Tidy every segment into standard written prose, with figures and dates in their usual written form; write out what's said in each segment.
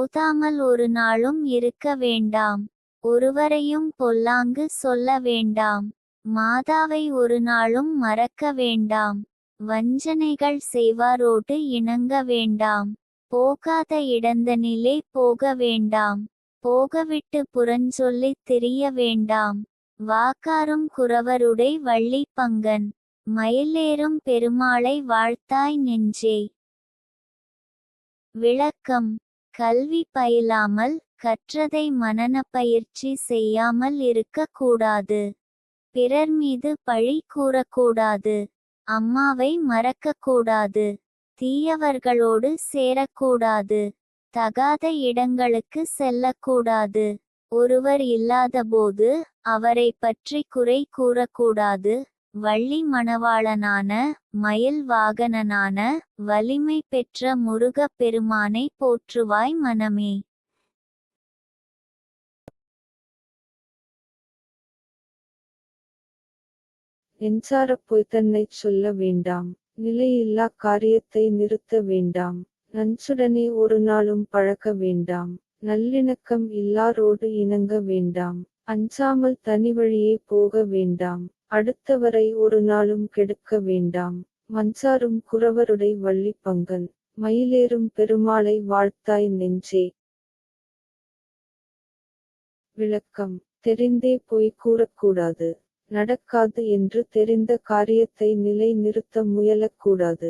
ஓதாமல் ஒரு நாளும் இருக்க வேண்டாம். ஒருவரையும் பொல்லாங்கு சொல்ல வேண்டாம். மாதாவை ஒரு நாளும் மறக்க வேண்டாம். வஞ்சனைகள் செய்வாரோடு இணங்க வேண்டாம். போகாத இடந்தனிலே போக வேண்டாம். போகவிட்டு புறஞ்சொல்லித் திரிய வேண்டாம். வாக்காரும் குறவருடை வள்ளி பங்கன். மயிலேறும் பெருமாளை வாழ்த்தாய் நெஞ்சே. விளக்கம். கல்வி பயிலாமல் கற்றதை மனனப்பயிற்சி செய்யாமல் இருக்க கூடாது. பிறர் மீது பழி கூறக்கூடாது. அம்மாவை மறக்கக்கூடாது. தீயவர்களோடு சேரக்கூடாது. தகாத இடங்களுக்கு செல்லக்கூடாது. ஒருவர் இல்லாதபோது அவரை பற்றி குறை கூறக்கூடாது. வள்ளி மணவாளனான மயில் வாகனனான வலிமை பெற்ற முருகப் பெருமானை போற்றுவாய் மனமே. நெஞ்சாரப் பொய்தன்னைச் சொல்ல வேண்டாம். நிலையில்லா காரியத்தை நிறுத்த வேண்டாம். நஞ்சுடனே ஒரு நாளும் பழக வேண்டாம். நல்லிணக்கம் இல்லாரோடு இணங்க வேண்டாம். அஞ்சாமல் தனிவழியே போக வேண்டாம். அடுத்தவரை ஒரு நாளும் கெடுக்க வேண்டாம். மஞ்சாரும் குறவருடை வள்ளி பங்கன். மயிலேறும் பெருமாளை வாழ்த்தாய் நெஞ்சே. விளக்கம். தெரிந்தே பொய் கூறக்கூடாது. நடக்காது என்று தெரிந்த காரியத்தை நிலை நிறுத்த முயலக்கூடாது.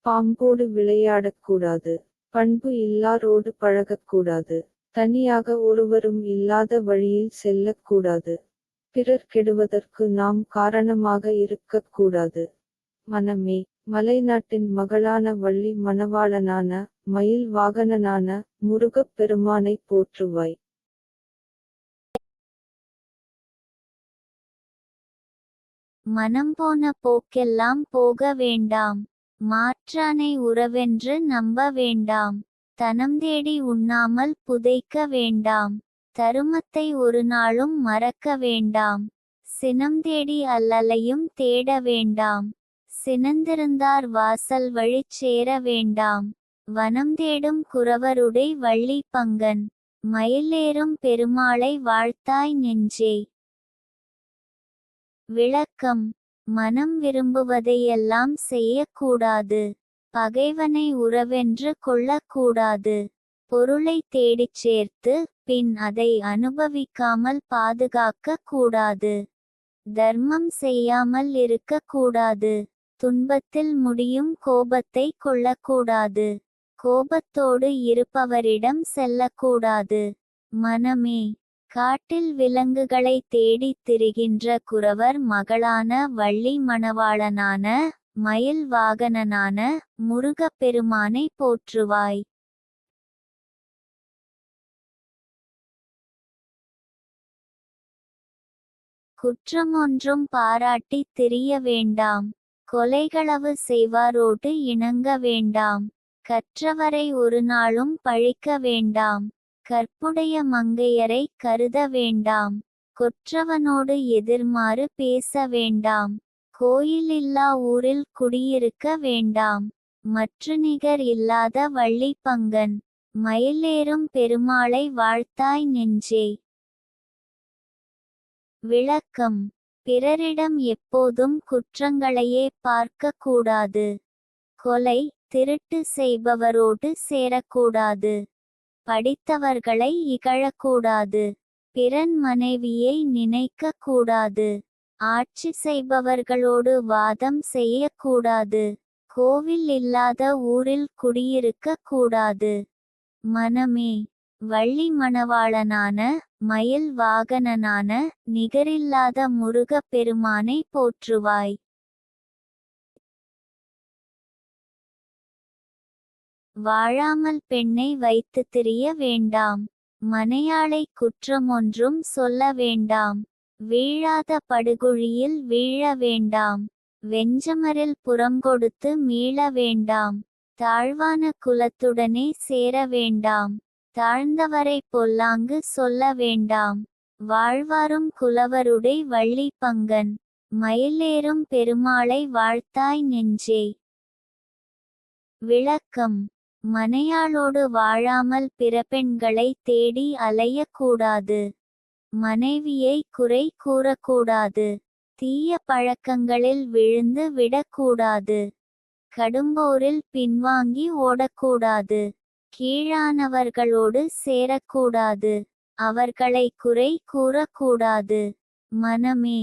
பாம்போடு விளையாடக்கூடாது. பண்பு இல்லாரோடு பழகக்கூடாது. தனியாக ஒருவரும் இல்லாத வழியில் செல்லக்கூடாது. பிறர் கெடுவதற்கு நாம் காரணமாக இருக்கக்கூடாது. மனமே. மலைநாட்டின் மகளான வள்ளி மணவாளனான மயில் வாகனனான முருகப் பெருமானை போற்றுவாய். மனம் போன போக்கெல்லாம் போக வேண்டாம். மாற்றானை உறவென்று நம்ப வேண்டாம். தனம் தேடி உண்ணாமல் புதைக்க வேண்டாம். தருமத்தை ஒரு நாளும் மறக்க வேண்டாம். சினம் தேடி அல்லலையும் தேட வேண்டாம். சினந்திருந்தார் வாசல் வழிச் சேர வேண்டாம். வனம் தேடும் குறவருடை வள்ளி பங்கன். மயிலேறும் பெருமாளை வாழ்த்தாய் நெஞ்சே. விளக்கம். மனம் விரும்புவதையெல்லாம் செய்யக்கூடாது. பகைவனை உறவென்று கொள்ளக்கூடாது. பொருளை தேடிச் சேர்த்து பின் அதை அனுபவிக்காமல் பாதுகாக்க கூடாது. தர்மம் செய்யாமல் இருக்கக்கூடாது. துன்பத்தில் முடியும் கோபத்தை கொள்ளக்கூடாது. கோபத்தோடு இருப்பவரிடம் செல்லக்கூடாது. மனமே. காட்டில் விலங்குகளை தேடித் திரிகின்ற குறவர் மகளான வள்ளி மணவாளனான மயில் வாகனனான முருகப் பெருமானை போற்றுவாய். குற்றமொன்றும் பாராட்டித் திரிய வேண்டாம். கொலைகளவு செய்வாரோடு இணங்க வேண்டாம். கற்றவரை ஒரு நாளும் பழிக்க வேண்டாம். கற்புடைய மங்கையரை கருத வேண்டாம். கொற்றவனோடு எதிர்மாறு பேச வேண்டாம். கோயிலில்லா ஊரில் குடியிருக்க வேண்டாம். மற்று நிகர் இல்லாத வள்ளி பங்கன். மயிலேறும் பெருமாளை வாழ்த்தாய் நெஞ்சே. விளக்கம். பிறரிடம் எப்போதும் குற்றங்களையே பார்க்க கூடாது. கொலை திருட்டு செய்பவரோடு சேரக்கூடாது. படித்தவர்களை இகழக்கூடாது. பிறன் மனைவியை நினைக்க கூடாது. ஆட்சி செய்பவர்களோடு வாதம் செய்யக்கூடாது. கோவில் இல்லாத ஊரில் குடியிருக்க கூடாது. மனமே. வள்ளி மணவாளனான மயில் வாகனனான நிகரில்லாத முருகப் பெருமானை போற்றுவாய். வாழாமல் பெண்ணை வைத்து திரிய வேண்டாம். மனையாளை குற்றமொன்றும் சொல்ல வேண்டாம். வீழாத படுகுழியில் வீழ வேண்டாம். வெஞ்சமரில் புறங்கொடுத்து மீள வேண்டாம். தாழ்வான குலத்துடனே சேர வேண்டாம். தாழ்ந்தவரை பொல்லாங்கு சொல்ல வேண்டாம். வாழ்வாரும் குலவருடை வள்ளி பங்கன். மயிலேறும் பெருமாளை வாழ்த்தாய் நெஞ்சே. விளக்கம். மனையாளோடு வாழாமல் பிற பெண்களை தேடி அலையக்கூடாது. மனைவியை குறை கூறக்கூடாது. தீய பழக்கங்களில் விழுந்து விடக்கூடாது. கடும்போரில் பின்வாங்கி ஓடக்கூடாது. கீழானவர்களோடு சேரக்கூடாது. அவர்களை குறை கூறக்கூடாது. மனமே,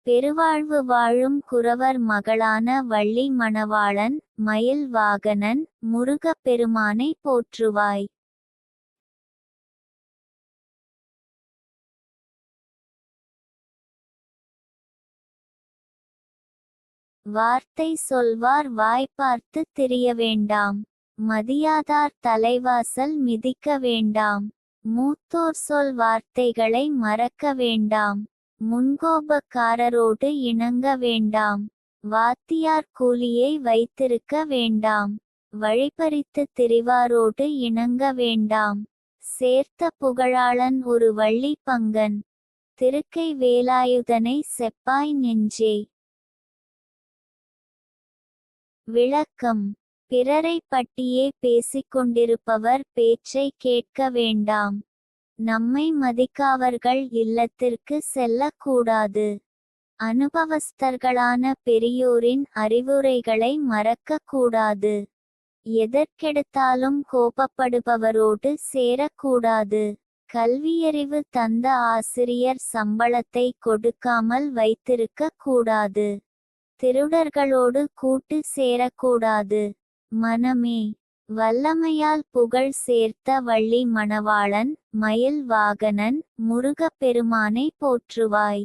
பெருவாழ்வு வாழும் குறவர் மகளான வள்ளி மணவாளன் மயில் வாகனன் முருகப் பெருமானை போற்றுவாய். வார்த்தை சொல்வார் வாய்ப்பார்த்து திரிய வேண்டாம். மதியாதார் தலைவாசல் மிதிக்க வேண்டாம். மூத்தோர் சொல் வார்த்தைகளை மறக்க வேண்டாம். முன்கோபக்காரரோடு இணங்க வேண்டாம். வாத்தியார் கூலியை வைத்திருக்க வேண்டாம். வழிபறித்து திரிவாரோடு இணங்க வேண்டாம். சேர்த்த புகழாளன் ஒரு வள்ளி பங்கன். திருக்கை வேலாயுதனை செப்பாய் நெஞ்சே. விளக்கம்: பிறரை பற்றியே பேசிக்கொண்டிருப்பவர் பேச்சை கேட்க வேண்டாம். நம்மை மதிக்காதவர்கள் இல்லத்திற்கு செல்லக்கூடாது. அனுபவஸ்தர்களான பெரியோரின் அறிவுரைகளை மறக்கக்கூடாது. எதற்கெடுத்தாலும் கோபப்படுபவரோடு சேரக்கூடாது. கல்வியறிவு தந்த ஆசிரியர் சம்பளத்தை கொடுக்காமல் வைத்திருக்க கூடாது. திருடர்களோடு கூட்டு சேரக்கூடாது. மனமே, வல்லமையால் புகழ் சேர்த்த வள்ளி மணவாளன் மயில் வாகனன் முருகப் பெருமானை போற்றுவாய்.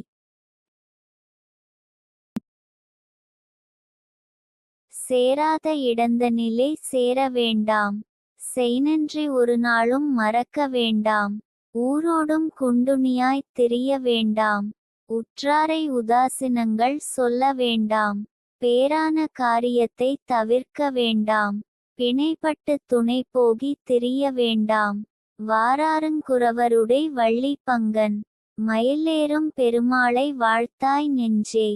சேராத இடந்தனிலே சேர வேண்டாம். செய்நன்றி ஒரு நாளும் மறக்க வேண்டாம். ஊரோடும் குண்டுணியாய் திரிய வேண்டாம். உற்றாரை உதாசீனங்கள் சொல்ல வேண்டாம். பேரான காரியத்தை தவிர்க்க வேண்டாம். பிணைப்பட்டு துணை போகி திரிய வேண்டாம். வாராருங்குறவருடை வள்ளி பங்கன் மயிலேறும் பெருமாளை வாழ்த்தாய் நெஞ்சே.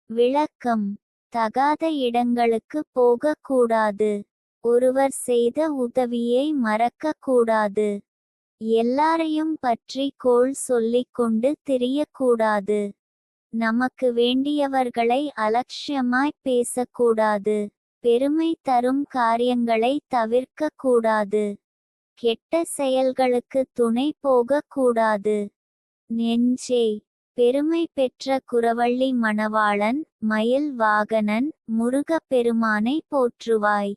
விளக்கம்: தகாத இடங்களுக்கு போகக்கூடாது. ஒருவர் செய்த உதவியை மறக்கக்கூடாது. எல்லாரையும் பற்றி கோள் சொல்லிக் கொண்டு திரியக்கூடாது. நமக்கு வேண்டியவர்களை அலட்சியமாய் பேசக்கூடாது. பெருமை தரும் காரியங்களை தவிர்க்க கூடாது. கெட்ட செயல்களுக்கு துணை போகக்கூடாது. நெஞ்சே, பெருமை பெற்ற குறவள்ளி மணவாளன் மயில் வாகனன் முருகப் பெருமானை போற்றுவாய்.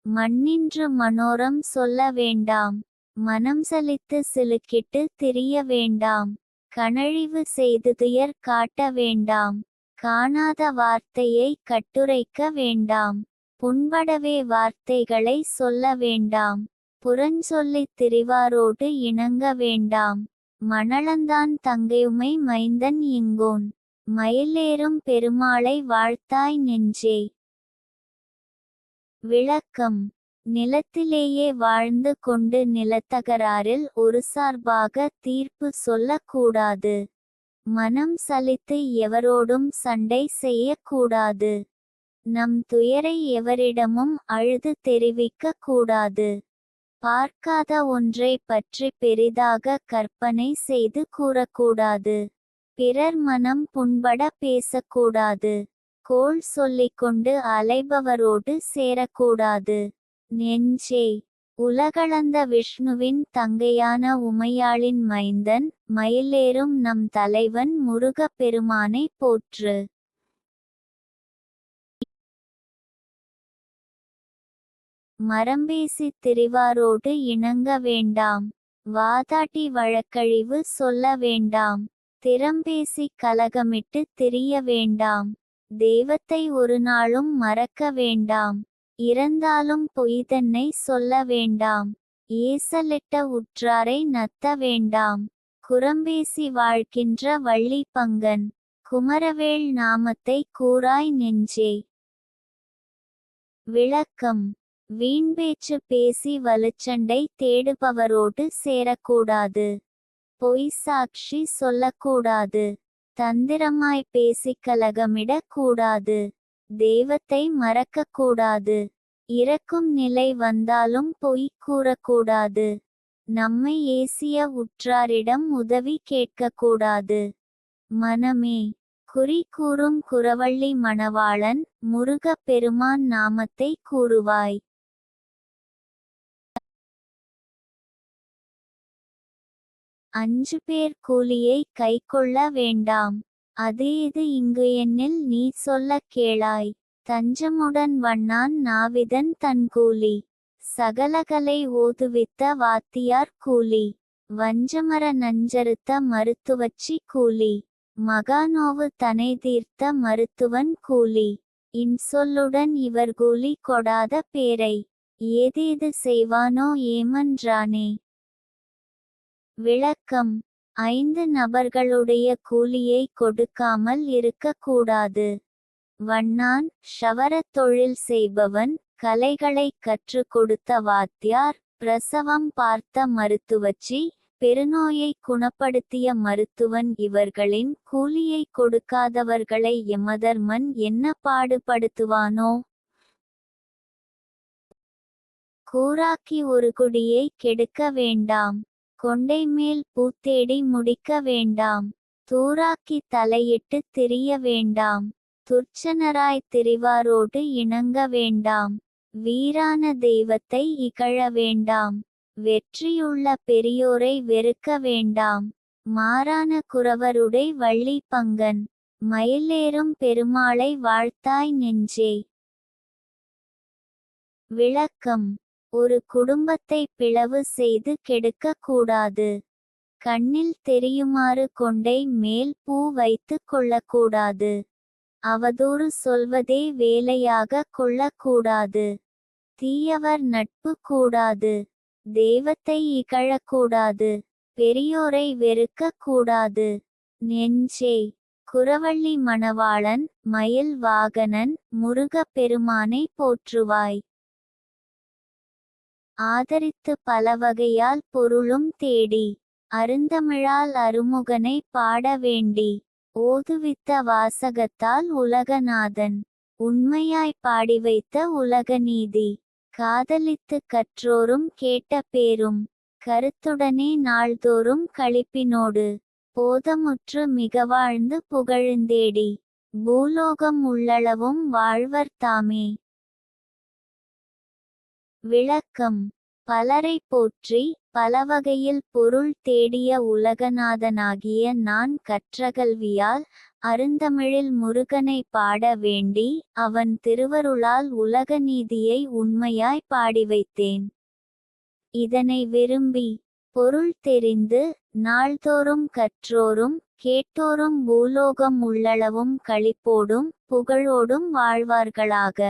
மண்ணின்று மனோரம் சொல்ல வேண்டாம். மனம் சலித்து சிலுக்கிட்டு திரிய வேண்டாம். கனழிவு செய்து துயர் காட்ட வேண்டாம். காணாத வார்த்தையை கட்டுரைக்க வேண்டாம். புண்படவே வார்த்தைகளை சொல்ல வேண்டாம். புறஞ்சொல்லித் திரிவாரோடு இணங்க வேண்டாம். மணளந்தான் தங்கையுமை மைந்தன் இங்கோன் மயிலேறும் பெருமாளை வாழ்த்தாய் நெஞ்சே. விளக்கம்: நிலத்திலேயே வாழ்ந்து கொண்டு நிலத்தகராறில் ஒரு சார்பாக தீர்ப்பு சொல்லக்கூடாது. மனம் சலித்து எவரோடும் சண்டை செய்யக்கூடாது. நம் துயரை எவரிடமும் அழுது தெரிவிக்க கூடாது. பார்க்காத ஒன்றை பற்றி பெரிதாக கற்பனை செய்து கூறக்கூடாது. பிறர் மனம் புண்பட பேசக்கூடாது. கோள் சொல்லிக்கொண்டு அலைபவரோடு சேரக்கூடாது. நெஞ்சே, உலகளந்த விஷ்ணுவின் தங்கையான உமையாளின் மைந்தன் மயிலேறும் நம் தலைவன் முருகப் பெருமானை போற்று. மரம்பேசித் திரிவாரோடு இணங்க வேண்டாம். வாதாட்டி வழக்கழிவு சொல்ல வேண்டாம். திறம்பேசி கலகமிட்டு திரிய வேண்டாம். தெய்வத்தை ஒரு நாளும் மறக்க வேண்டாம். இறந்தாலும் பொய்தன்னை சொல்ல வேண்டாம். ஏசலிட்ட உற்றாரை நத்த வேண்டாம். குறம்பேசி வாழ்கின்ற வள்ளி பங்கன் குமரவேள் நாமத்தை கூறாய் நெஞ்சே. விளக்கம்: வீண்பேச்சு பேசி வலுச்சண்டை தேடுபவரோடு சேரக்கூடாது. பொய் சாட்சி சொல்லக்கூடாது. தந்திரமாய் பேசிக் கலகமிடக் கூடாது. தெய்வத்தை மறக்கக்கூடாது. இறக்கும் நிலை வந்தாலும் பொய் கூறக்கூடாது. நம்மை ஏசிய உற்றாரிடம் உதவி கேட்கக்கூடாது. மனமே, குறி கூறும் குறவள்ளி மணவாளன் முருகப் பெருமான் நாமத்தை கூறுவாய். 5 பேர் கூலியை கைக்கொள்ள வேண்டாம். அது இது இங்கு என்னில் நீ சொல்லக் கேளாய். தஞ்சமுடன் வண்ணான் நாவிதன் தன் கூலி. சகலகலை ஓதுவித்த வாத்தியார் கூலி. வஞ்சமர நஞ்சறுத்த மருத்துவச்சி கூலி. மகாநோவு தனை தீர்த்த மருத்துவன் கூலி. இன்சொல்லுடன் இவர் கூலி கொடாத பேரை. ஏதேது செய்வானோ ஏமன்றானே. விளக்கம்: 5 நபர்களுடைய கூலியை கொடுக்காமல் இருக்கக்கூடாது. வண்ணான், ஷவரத் தொழில் செய்பவன், கலைகளைக் கற்றுக் கொடுத்த வாத்தியார், பிரசவம் பார்த்த மருத்துவச்சி, பெருநோயை குணப்படுத்திய மருத்துவன் இவர்களின் கூலியை கொடுக்காதவர்களை யமதர்மன் என்ன பாடுபடுத்துவானோ. கூராக்கி ஒரு குடியை கெடுக்க வேண்டாம். கொண்டை மேல் பூத்தேடி முடிக்க வேண்டாம். தூராக்கி தலையிட்டு திரிய வேண்டாம். துர்ச்சனராய் திரிவாரோடு இணங்க வேண்டாம். வீரான தெய்வத்தை இகழ வேண்டாம். வெற்றியுள்ள பெரியோரை வெறுக்க வேண்டாம். மாறான குறவருடை வள்ளி பங்கன். மயிலேறும் பெருமாளை வாழ்த்தாய் நெஞ்சே. விளக்கம்: ஒரு குடும்பத்தை பிளவு செய்து கெடுக்க கூடாது. கண்ணில் தெரியுமாறு கொண்டை மேல் பூ வைத்துக் கொள்ளக்கூடாது. அவதூறு சொல்வதே வேலையாக கொள்ளக்கூடாது. தீயவர் நட்பு கூடாது. தெய்வத்தை இகழக்கூடாது. பெரியோரை வெறுக்க கூடாது. நெஞ்சே, குறவள்ளி மணவாளன் மயில் வாகனன் முருகப் பெருமானை போற்றுவாய். ஆதரித்து பலவகையால் பொருளும் தேடி. அருந்தமிழால் அருமுகனை பாட வேண்டி. ஓதுவித்த வாசகத்தால் உலகநாதன் உண்மையாய் பாடிவைத்த உலகநீதி. காதலித்து கற்றோரும் கேட்ட பேரும். கருத்துடனே நாள்தோறும் களிப்பினோடு. போதமுற்று மிகவாழ்ந்து புகழுந்தேடி. பூலோகம் உள்ளளவும் வாழ்வர் தாமே. விளக்கம்: பலரை போற்றி பலவகையில் பொருள் தேடிய உலகநாதனாகிய நான் கற்றகல்வியால் அருந்தமிழில் முருகனை பாட வேண்டி அவன் திருவருளால் உலகநீதியை உண்மையாய் பாடிவைத்தேன். இதனை விரும்பி பொருள் தெரிந்து நாள்தோறும் கற்றோரும் கேட்டோரும் பூலோகம் உள்ளளவும் களிப்போடும் புகழோடும் வாழ்வார்களாக.